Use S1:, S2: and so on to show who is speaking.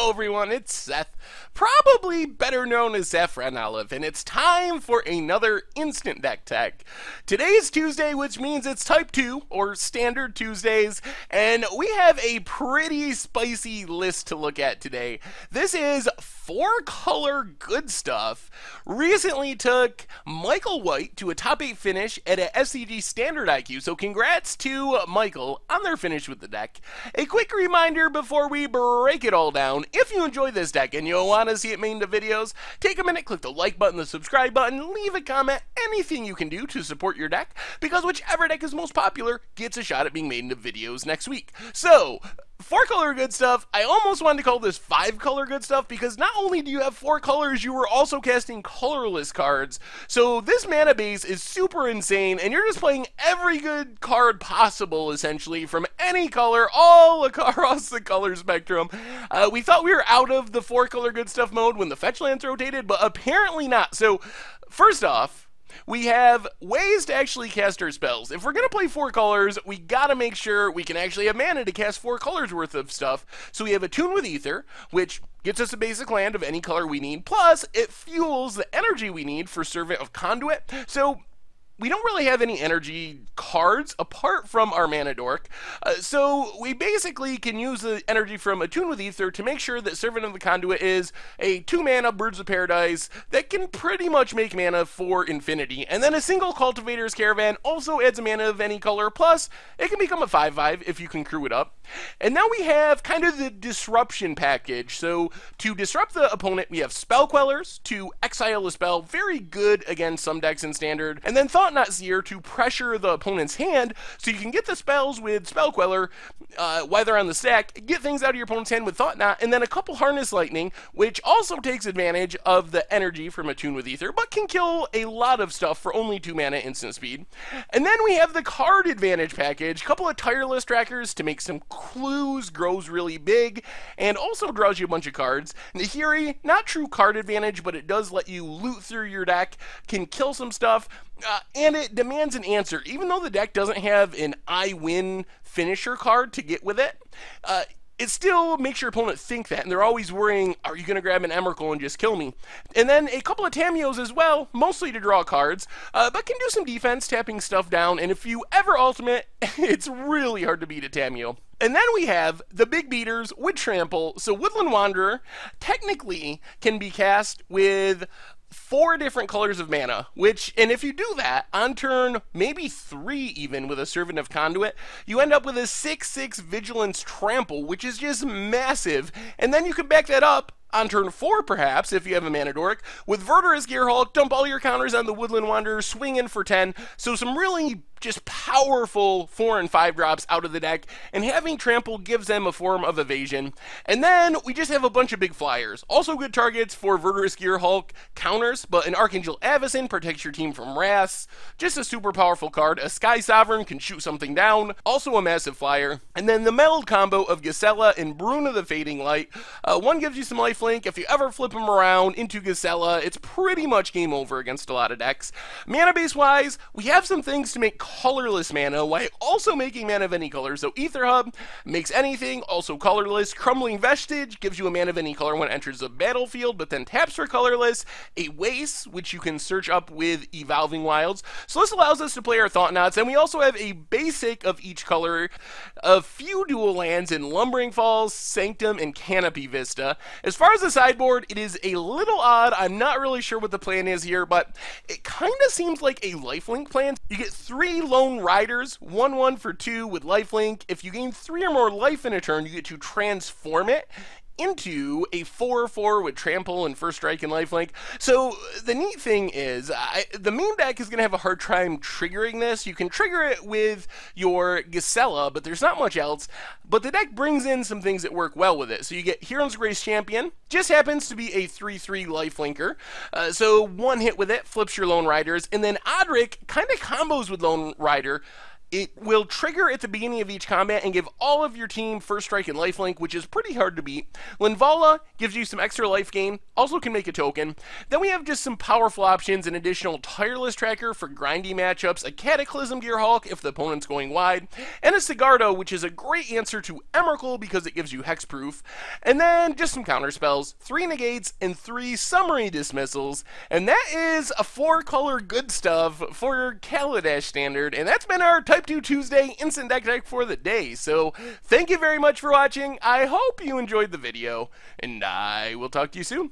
S1: Hello everyone, it's Seth, probably better known as Saffron Olive, and it's time for another Instant Deck Tech. Today is Tuesday, which means it's Type 2, or Standard Tuesdays, and we have a pretty spicy list to look at today. This is Four-Color Goodstuff. Recently took Michael White to a top 8 finish at a SCG Standard IQ, so congrats to Michael on their finish with the deck. A quick reminder before we break it all down, if you enjoy this deck and you want to see it made into videos, take a minute, click the like button, the subscribe button, leave a comment, anything you can do to support your deck, because whichever deck is most popular gets a shot at being made into videos next week. So, Four-Color Goodstuff, I almost wanted to call this Five-Color Goodstuff because not only do you have 4 colors, you were also casting colorless cards. So this mana base is super insane, and you're just playing every good card possible, essentially, from any color, all across the color spectrum. We thought we were out of the Four-Color Goodstuff mode when the fetch lands rotated, but apparently not. So, first off, we have ways to actually cast our spells. If we're going to play 4 colors, we got to make sure we can actually have mana to cast 4 colors worth of stuff. So we have Attune with Ether, which gets us a basic land of any color we need, plus it fuels the energy we need for Servant of Conduit. So we don't really have any energy cards apart from our mana dork, so we basically can use the energy from Attune with Ether to make sure that Servant of the Conduit is a 2-mana Birds of Paradise that can pretty much make mana for infinity. And then a single Cultivator's Caravan also adds a mana of any color, plus it can become a 5/5 if you can crew it up. And now we have kind of the disruption package. So to disrupt the opponent, we have Spell Quellers to exile a spell, very good against some decks in Standard, and then Thought-Knot Seer to pressure the opponent's hand so you can get the spells with Spell Queller while they're on the stack, get things out of your opponent's hand with Thought-Knot, and then a couple Harness Lightning, which also takes advantage of the energy from Attune with Ether, but can kill a lot of stuff for only 2 mana instant speed. And then we have the card advantage package, a couple of tireless trackers to make some clues, grows really big, and also draws you a bunch of cards. Nahiri, not true card advantage, but it does let you loot through your deck, can kill some stuff, and it demands an answer. Even though the deck doesn't have an I win finisher card to get with it, it still makes your opponent think that, and they're always worrying, are you going to grab an Emrakul and just kill me? And then a couple of Tamios as well, mostly to draw cards, but can do some defense, tapping stuff down, and if you ever ultimate, it's really hard to beat a Tamio. And then we have the big beaters with Trample. So Woodland Wanderer technically can be cast with 4 different colors of mana, which, and if you do that, on turn, maybe 3 even, with a Servant of Conduit, you end up with a 6/6 Vigilance Trample, which is just massive, and then you can back that up on turn 4, perhaps, if you have a Mana Dork, with Verdurous Gearhulk, dump all your counters on the Woodland Wanderer, swing in for 10, so some really just powerful 4 and 5 drops out of the deck, and having Trample gives them a form of evasion. And then we just have a bunch of big flyers. Also good targets for Verdurous Gearhulk counters, but an Archangel Avacyn protects your team from wraths, just a super powerful card. A Sky Sovereign can shoot something down, also a massive flyer. And then the meld combo of Gisela and Bruna the Fading Light. One gives you some lifelink. If you ever flip them around into Gisela, it's pretty much game over against a lot of decks. Mana base wise, we have some things to make colorless mana while also making mana of any color. So Ether Hub makes anything, also colorless. Crumbling Vestige gives you a mana of any color when it enters the battlefield, but then taps for colorless. A Waste, which you can search up with Evolving Wilds. So this allows us to play our Thought-Knots, and we also have a basic of each color, a few dual lands in Lumbering Falls, Sanctum, and Canopy Vista. As far as the sideboard, it is a little odd. I'm not really sure what the plan is here, but it kind of seems like a lifelink plan. You get 3 Lone Riders, 1/1 for 2 with lifelink. If you gain 3 or more life in a turn, you get to transform it into a 4/4 with Trample and First Strike and lifelink. So the neat thing is, the main deck is going to have a hard time triggering this. You can trigger it with your Gisela, but there's not much else. But the deck brings in some things that work well with it. So you get Heron's Grace Champion, just happens to be a 3/3 lifelinker. So one hit with it, flips your Lone Riders, and then Odric kind of combos with Lone Rider. It will trigger at the beginning of each combat and give all of your team first strike and lifelink, which is pretty hard to beat. Linvala gives you some extra life gain, also can make a token. Then we have just some powerful options, an additional tireless tracker for grindy matchups, a Cataclysm Gearhulk if the opponent's going wide, and a Sigardo, which is a great answer to Emrakul because it gives you hexproof. And then just some counter spells, 3 negates and 3 summary dismissals. And that is a 4-color good stuff for Kaladesh standard, and that's been our Type 2 Tuesday instant deck for the day. So thank you very much for watching. I hope you enjoyed the video, and I will talk to you soon.